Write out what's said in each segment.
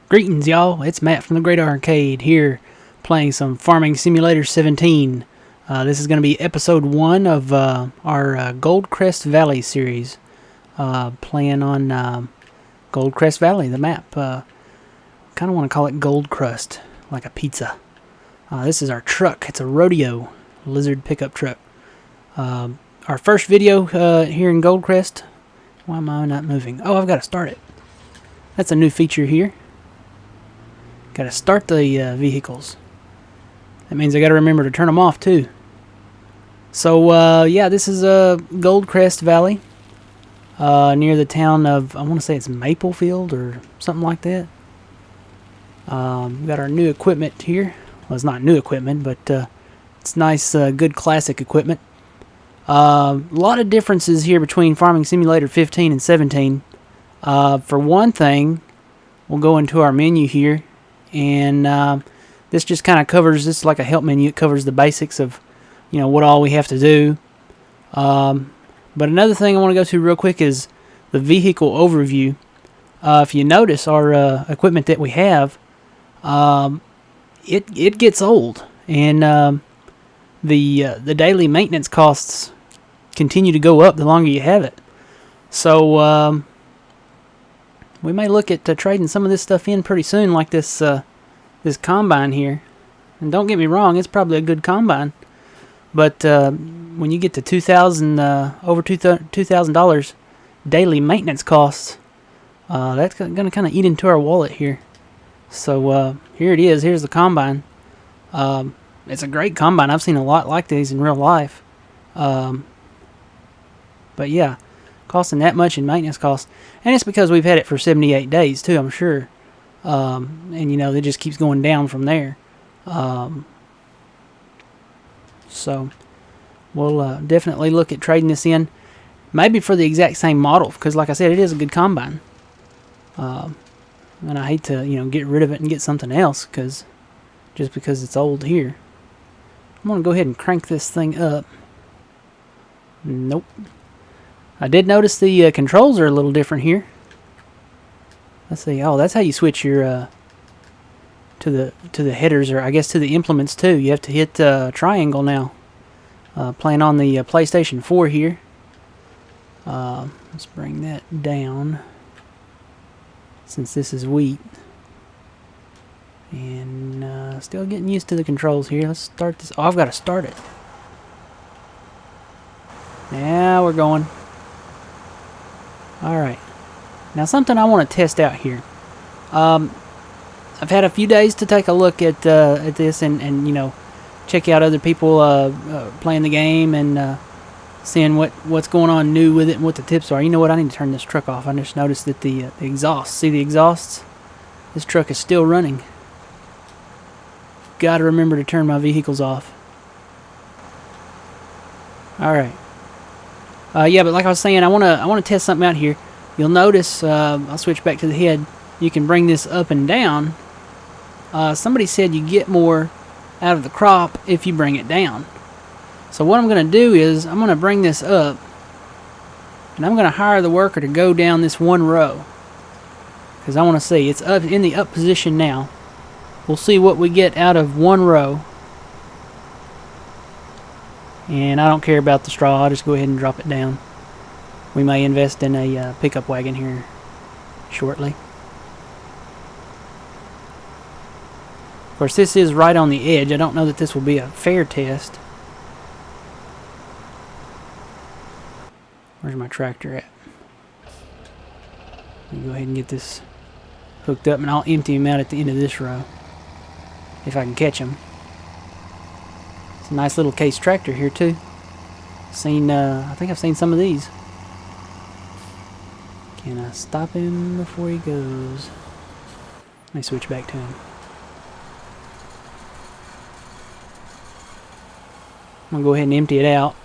Greetings, y'all. It's Matt from the Great Arcade here, playing some Farming Simulator 17. This is going to be episode 1 of our Goldcrest Valley series. Playing on Goldcrest Valley, the map. Kind of want to call it Goldcrest, like a pizza. This is our truck. It's a rodeo lizard pickup truck. Our first video here in Goldcrest. Why am I not moving? Oh, I've got to start it. That's a new feature here. Got to start the vehicles. That means I got to remember to turn them off too. So yeah, this is Goldcrest Valley, near the town of, I want to say it's Maplefield or something like that. We've got our new equipment here. Well, it's not new equipment, but it's nice, good classic equipment. A lot of differences here between Farming Simulator 15 and 17. For one thing, we'll go into our menu here. And this just kind of covers, this is like a help menu. It covers the basics of, what all we have to do. But another thing I want to go to real quick is the vehicle overview. If you notice our equipment that we have, it gets old, and the daily maintenance costs continue to go up the longer you have it. So we may look at trading some of this stuff in pretty soon, like this this combine here. And don't get me wrong, it's probably a good combine, but when you get to over $2,000 daily maintenance costs, that's going to kind of eat into our wallet here. So here it is. Here's the combine. It's a great combine. I've seen a lot like these in real life. But yeah, costing that much in maintenance costs, and it's because we've had it for 78 days too, I'm sure. And it just keeps going down from there. So we'll definitely look at trading this in, maybe for the exact same model, because like I said, it is a good combine. And I hate to get rid of it and get something else just because it's old here. I'm gonna go ahead and crank this thing up. Nope. I did notice the controls are a little different here. Let's see. Oh, that's how you switch your to the headers, or I guess to the implements too. You have to hit triangle now. Playing on the PlayStation 4 here. Let's bring that down, since this is wheat. And still getting used to the controls here. Let's start this. Oh, I've got to start it. Now we're going. Alright, now something I want to test out here. I've had a few days to take a look at this and check out other people playing the game and seeing what's going on new with it and what the tips are. You know what, I need to turn this truck off. I just noticed that the exhaust, see the exhausts? This truck is still running. Gotta remember to turn my vehicles off. Alright. Yeah, but like I was saying, I want to test something out here. You'll notice, I'll switch back to the head. You can bring this up and down. Somebody said you get more out of the crop if you bring it down. So what I'm going to do is I'm going to bring this up, and I'm going to hire the worker to go down this one row, because I want to see. It's up in the up position now. We'll see what we get out of one row. And I don't care about the straw. I'll just go ahead and drop it down. We may invest in a pickup wagon here shortly. Of course, this is right on the edge. I don't know that this will be a fair test. Where's my tractor at? Let me go ahead and get this hooked up, and I'll empty him out at the end of this row, if I can catch him. It's a nice little case tractor here too. I think I've seen some of these. Can I stop him before he goes? Let me switch back to him. I'm going to go ahead and empty it out.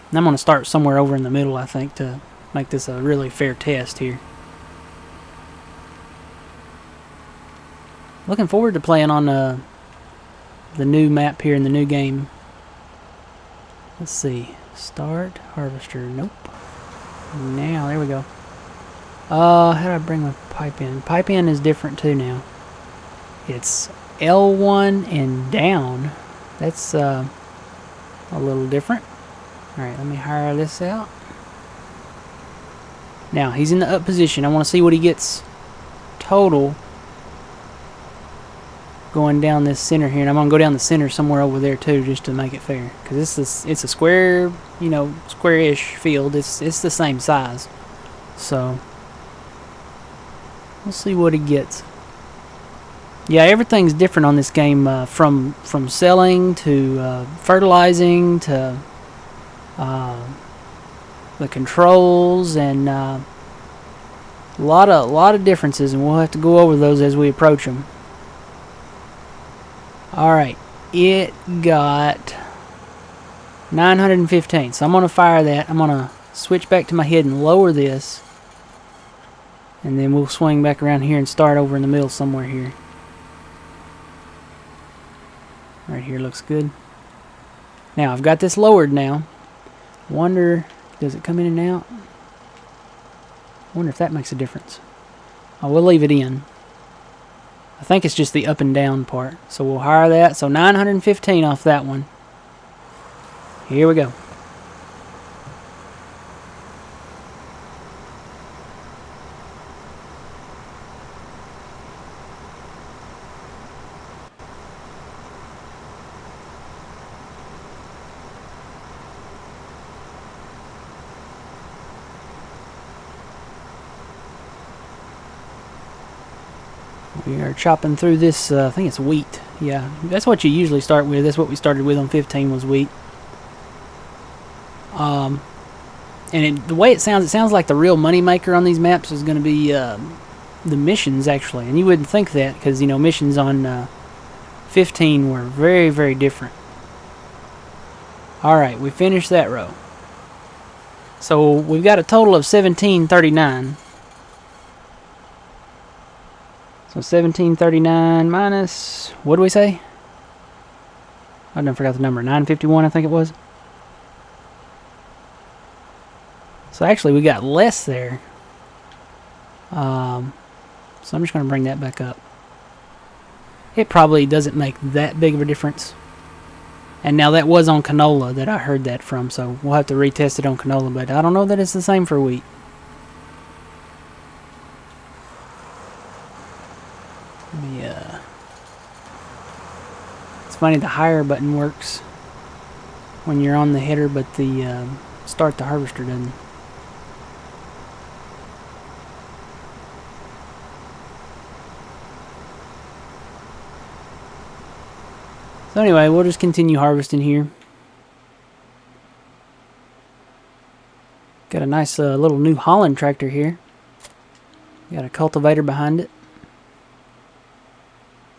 And I'm going to start somewhere over in the middle, I think, to make this a really fair test here. Looking forward to playing on the new map here in the new game. Let's see. Start harvester. Nope. Now, there we go. How do I bring my pipe in? Pipe in is different too now. It's L1 and down. That's a little different. Alright, let me hire this out. Now, he's in the up position. I want to see what he gets total going down this center here. And I'm going to go down the center somewhere over there too, just to make it fair. Because it's a square, you know, square-ish field. It's the same size. So, we'll see what he gets. Yeah, everything's different on this game, from selling to fertilizing to the controls, and a lot of differences, and we'll have to go over those as we approach them. Alright, it got 915, so I'm going to fire that. I'm going to switch back to my head and lower this, and then we'll swing back around here and start over in the middle somewhere here. Right here looks good. Now, I've got this lowered now. Wonder, does it come in and out? Wonder if that makes a difference. I will leave it in. I think it's just the up and down part. So we'll hire that. So 915 off that one. Here we go. We are chopping through this, I think it's wheat. Yeah, that's what you usually start with. That's what we started with on 15 was wheat. And the way it sounds like the real money maker on these maps is going to be the missions, actually. And you wouldn't think that, because, you know, missions on 15 were very, very different. Alright, we finished that row. So we've got a total of 1739. So 1739 minus, what do we say? I done forgot the number. 951, I think it was. So actually, we got less there. So I'm just going to bring that back up. It probably doesn't make that big of a difference. And now that was on canola that I heard that from, so we'll have to retest it on canola, but I don't know that it's the same for wheat. Yeah. It's funny, the higher button works when you're on the header, but the start the harvester doesn't. So anyway, we'll just continue harvesting here. Got a nice little New Holland tractor here. Got a cultivator behind it.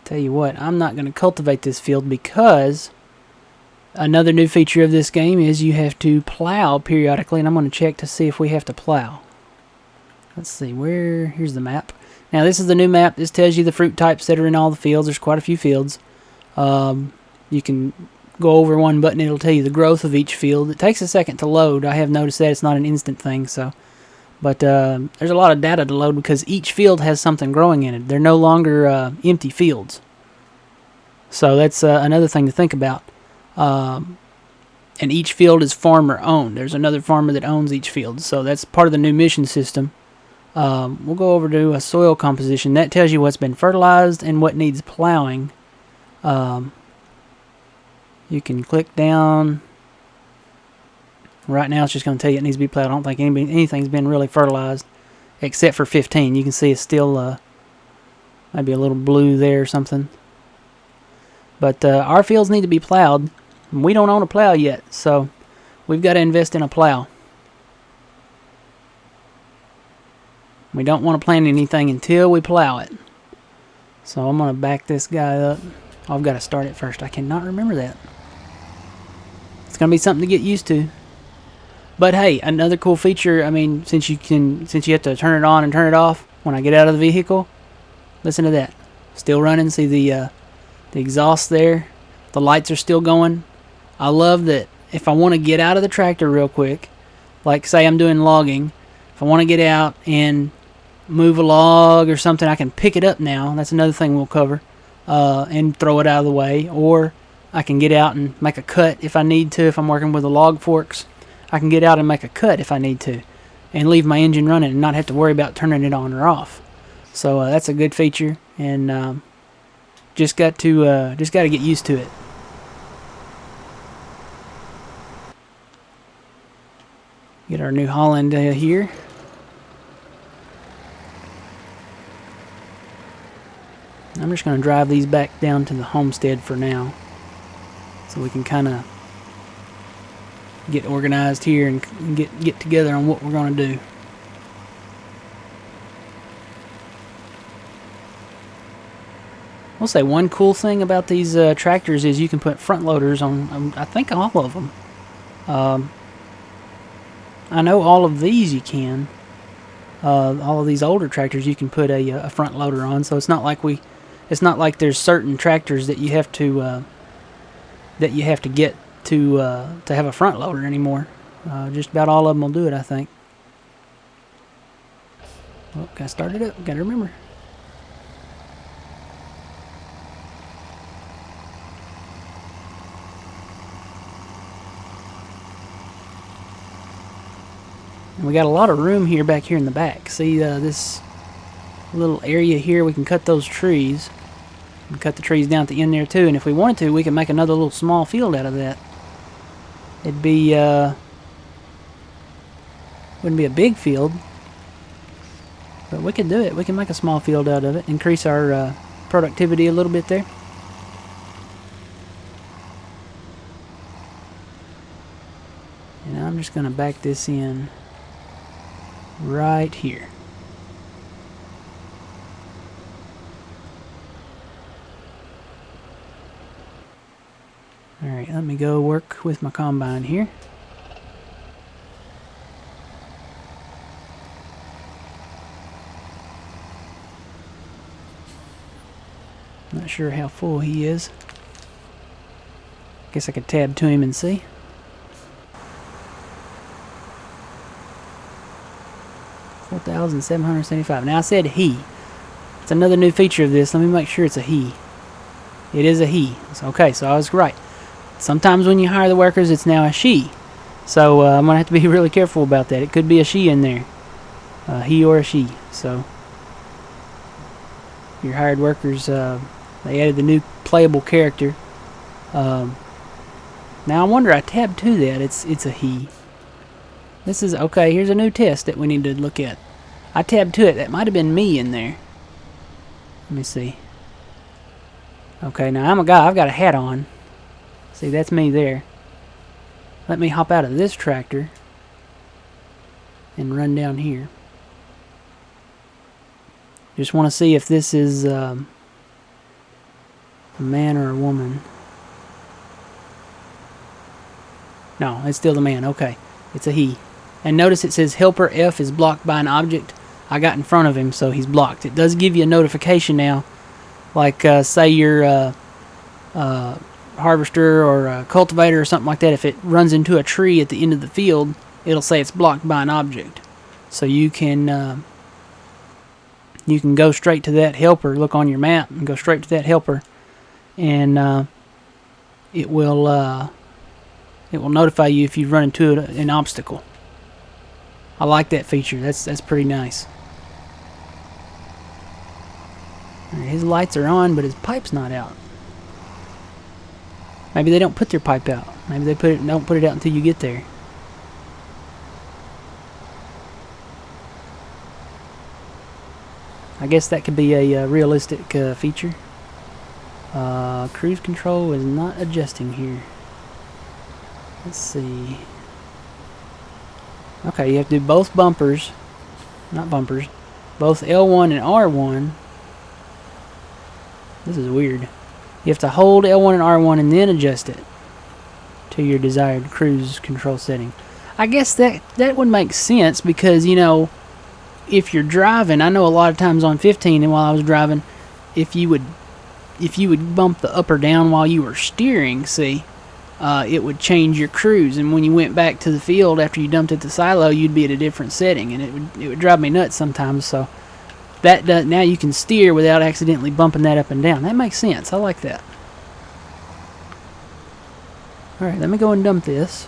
Tell you what, I'm not going to cultivate this field because another new feature of this game is you have to plow periodically, and I'm going to check to see if we have to plow. Let's see, here's the map. Now this is the new map. This tells you the fruit types that are in all the fields. There's quite a few fields. You can go over one button, it'll tell you the growth of each field. It takes a second to load. I have noticed that it's not an instant thing, so. But there's a lot of data to load because each field has something growing in it. They're no longer empty fields. So that's another thing to think about. And each field is farmer owned. There's another farmer that owns each field. So that's part of the new mission system. We'll go over to a soil composition. That tells you what's been fertilized and what needs plowing. You can click down. Right now it's just going to tell you it needs to be plowed. I don't think anything's been really fertilized except for 15. You can see it's still maybe a little blue there or something. But our fields need to be plowed. We don't own a plow yet, so we've got to invest in a plow. We don't want to plant anything until we plow it. So I'm going to back this guy up. Oh, I've got to start it first. I cannot remember that. It's going to be something to get used to. But hey, another cool feature, I mean, since you have to turn it on and turn it off when I get out of the vehicle, listen to that. Still running, see the exhaust there? The lights are still going. I love that if I want to get out of the tractor real quick, like say I'm doing logging, if I want to get out and move a log or something, I can pick it up now. That's another thing we'll cover, and throw it out of the way. Or I can get out and make a cut if I need to. If I'm working with the log forks, I can get out and make a cut if I need to, and leave my engine running and not have to worry about turning it on or off. So that's a good feature, and just got to get used to it. Get our New Holland here. I'm just going to drive these back down to the homestead for now, so we can kind of get organized here and get together on what we're going to do. I'll say one cool thing about these tractors is you can put front loaders on, I think, all of them. I know all of these you can. All of these older tractors you can put a front loader on, so it's not like there's certain tractors that you have to get to have a front loader anymore. Just about all of them will do it, I think. Oh, gotta start it up. Gotta remember. And we got a lot of room here back here in the back. See this little area here? We can cut those trees. And cut the trees down at the end there too. And if we wanted to, we can make another little small field out of that. It'd be wouldn't be a big field, but we could do it. We can make a small field out of it. Increase our productivity a little bit there. And I'm just going to back this in right here. Alright, let me go work with my combine here. Not sure how full he is. Guess I could tab to him and see. $4,775. Now I said he. It's another new feature of this. Let me make sure it's a he. It is a he. Okay, so I was right. Sometimes when you hire the workers, it's now a she. So I'm going to have to be really careful about that. It could be a she in there. He or a she. So your hired workers, they added the new playable character. Now I wonder, I tabbed to that. It's a he. This is, okay, here's a new test that we need to look at. I tabbed to it. That might have been me in there. Let me see. Okay, now I'm a guy. I've got a hat on. See, that's me there. Let me hop out of this tractor and run down here. Just want to see if this is a man or a woman. No, it's still the man. Okay, it's a he. And notice it says helper F is blocked by an object. I got in front of him, so he's blocked. It does give you a notification now. Like, say your harvester or a cultivator or something like that. If it runs into a tree at the end of the field, it'll say it's blocked by an object. So you can go straight to that helper. Look on your map and go straight to that helper, and it will notify you if you've run into an obstacle. I like that feature. That's pretty nice. Right, his lights are on, but his pipe's not out. Maybe they don't put their pipe out. Maybe they don't put it out until you get there. I guess that could be a realistic feature. Cruise control is not adjusting here. Let's see. Okay, you have to do both bumpers. Not bumpers. Both L1 and R1. This is weird. You have to hold L1 and R1 and then adjust it to your desired cruise control setting. I guess that would make sense because, you know, if you're driving, I know a lot of times on 15 and while I was driving, if you would bump the up or down while you were steering, see, it would change your cruise, and when you went back to the field after you dumped at the silo, you'd be at a different setting, and it would drive me nuts sometimes. So that now you can steer without accidentally bumping that up and down. That makes sense. I like that. Alright, let me go and dump this.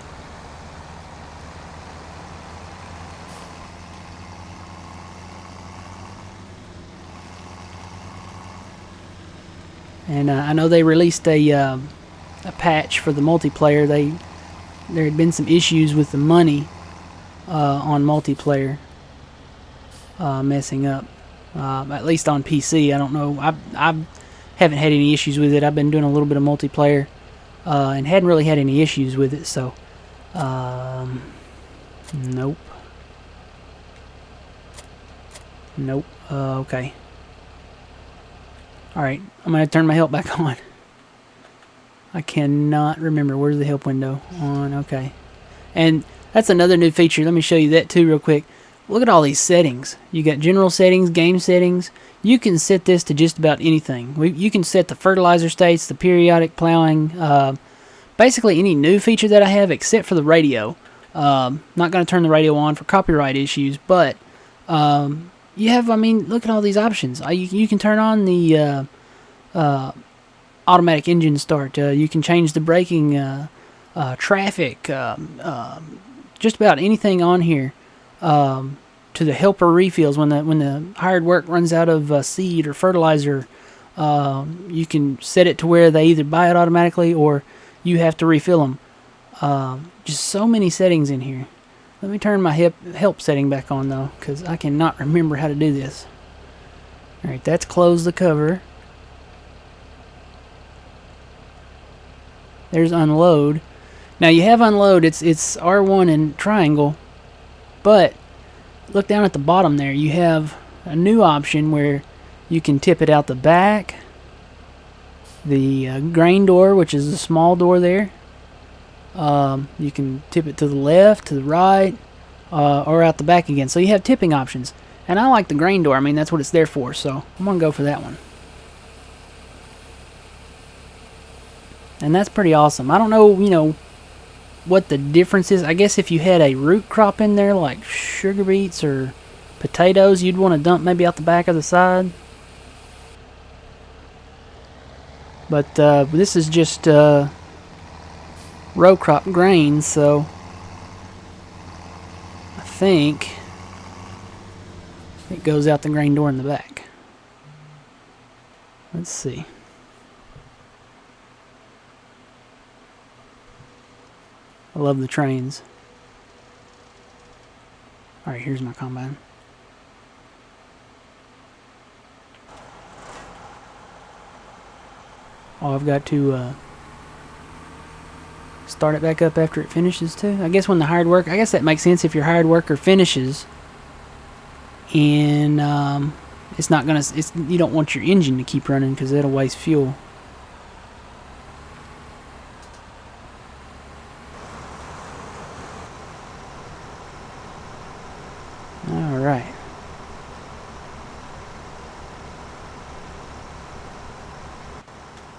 And I know they released a patch for the multiplayer. There had been some issues with the money on multiplayer messing up. At least on PC. I don't know. I haven't had any issues with it. I've been doing a little bit of multiplayer and hadn't really had any issues with it. So, nope. Nope. Okay. Alright, I'm going to turn my help back on. I cannot remember. Where's the help window? On, okay. And that's another new feature. Let me show you that too real quick. Look at all these settings. You got general settings, game settings. You can set this to just about anything. You can set the fertilizer states, the periodic plowing, basically any new feature that I have except for the radio. Not going to turn the radio on for copyright issues, but you have, I mean, look at all these options. You can turn on the automatic engine start. You can change the braking, traffic, just about anything on here. To the helper refills when the hired work runs out of seed or fertilizer, you can set it to where they either buy it automatically or you have to refill them. Just so many settings in here. Let me turn my help setting back on though, because I cannot remember how to do this. Alright, that's close the cover. There's unload. Now you have unload, it's R1 and triangle, but look down at the bottom there. You have a new option where you can tip it out the back, the grain door, which is a small door there. You can tip it to the left, to the right, or out the back again. So you have tipping options. And I like the grain door. I mean, that's what it's there for. So I'm going to go for that one. And that's pretty awesome. I don't know, you know, what the difference is. I guess if you had a root crop in there, like sugar beets or potatoes, you'd want to dump maybe out the back of the side. But this is just row crop grains, so I think it goes out the grain door in the back. Let's see. I love the trains. Alright, here's my combine. Oh, I've got to start it back up after it finishes too. I guess when the hired work, I guess that makes sense if your hired worker finishes and it's not gonna, you don't want your engine to keep running because that'll waste fuel. Alright.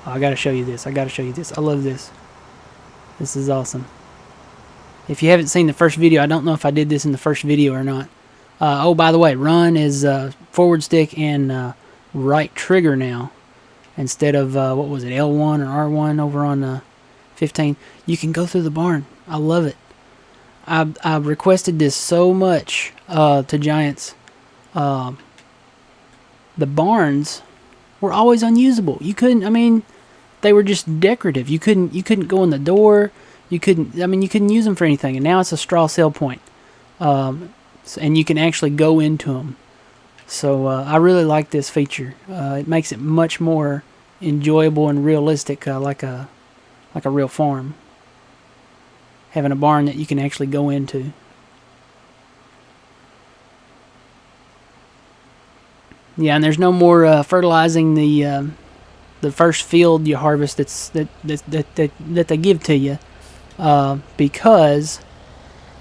Oh, I gotta show you this. I gotta show you this. I love this. This is awesome. If you haven't seen the first video, I don't know if I did this in the first video or not. Oh, by the way, run is forward stick and right trigger now. Instead of, what was it, L1 or R1 over on 15. You can go through the barn. I love it. I requested this so much to Giants. The barns were always unusable. You couldn't, I mean, they were just decorative. You couldn't go in the door. You couldn't use them for anything. And now it's a straw sale point. And you can actually go into them. So I really like this feature. It makes it much more enjoyable and realistic, like a real farm. Having a barn that you can actually go into. Yeah, and there's no more fertilizing the first field you harvest that they give to you because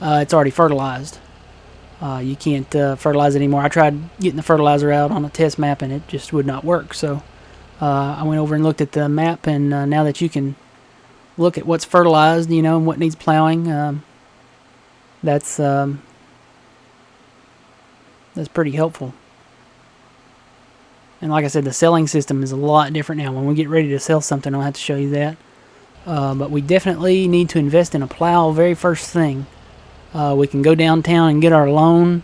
it's already fertilized. You can't fertilize it anymore. I tried getting the fertilizer out on a test map and it just would not work. So I went over and looked at the map, and now that you can look at what's fertilized, you know, and what needs plowing, that's pretty helpful. And like I said, the selling system is a lot different now. When we get ready to sell something, I'll have to show you that. But we definitely need to invest in a plow very first thing. We can go downtown and get our loan,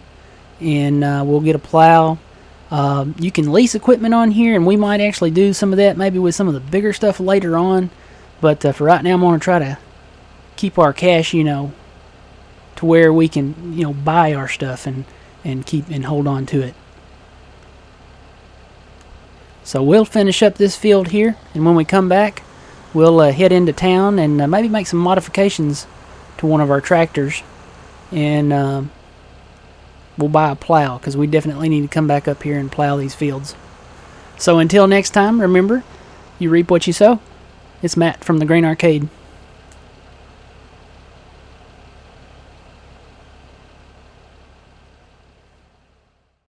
and we'll get a plow. You can lease equipment on here, and we might actually do some of that maybe with some of the bigger stuff later on. But for right now, I'm going to try to keep our cash, to where we can, buy our stuff and keep and hold on to it. So we'll finish up this field here, and when we come back, we'll head into town and maybe make some modifications to one of our tractors, and we'll buy a plow, because we definitely need to come back up here and plow these fields. So until next time, remember, you reap what you sow. It's Matt from the Grain Arcade.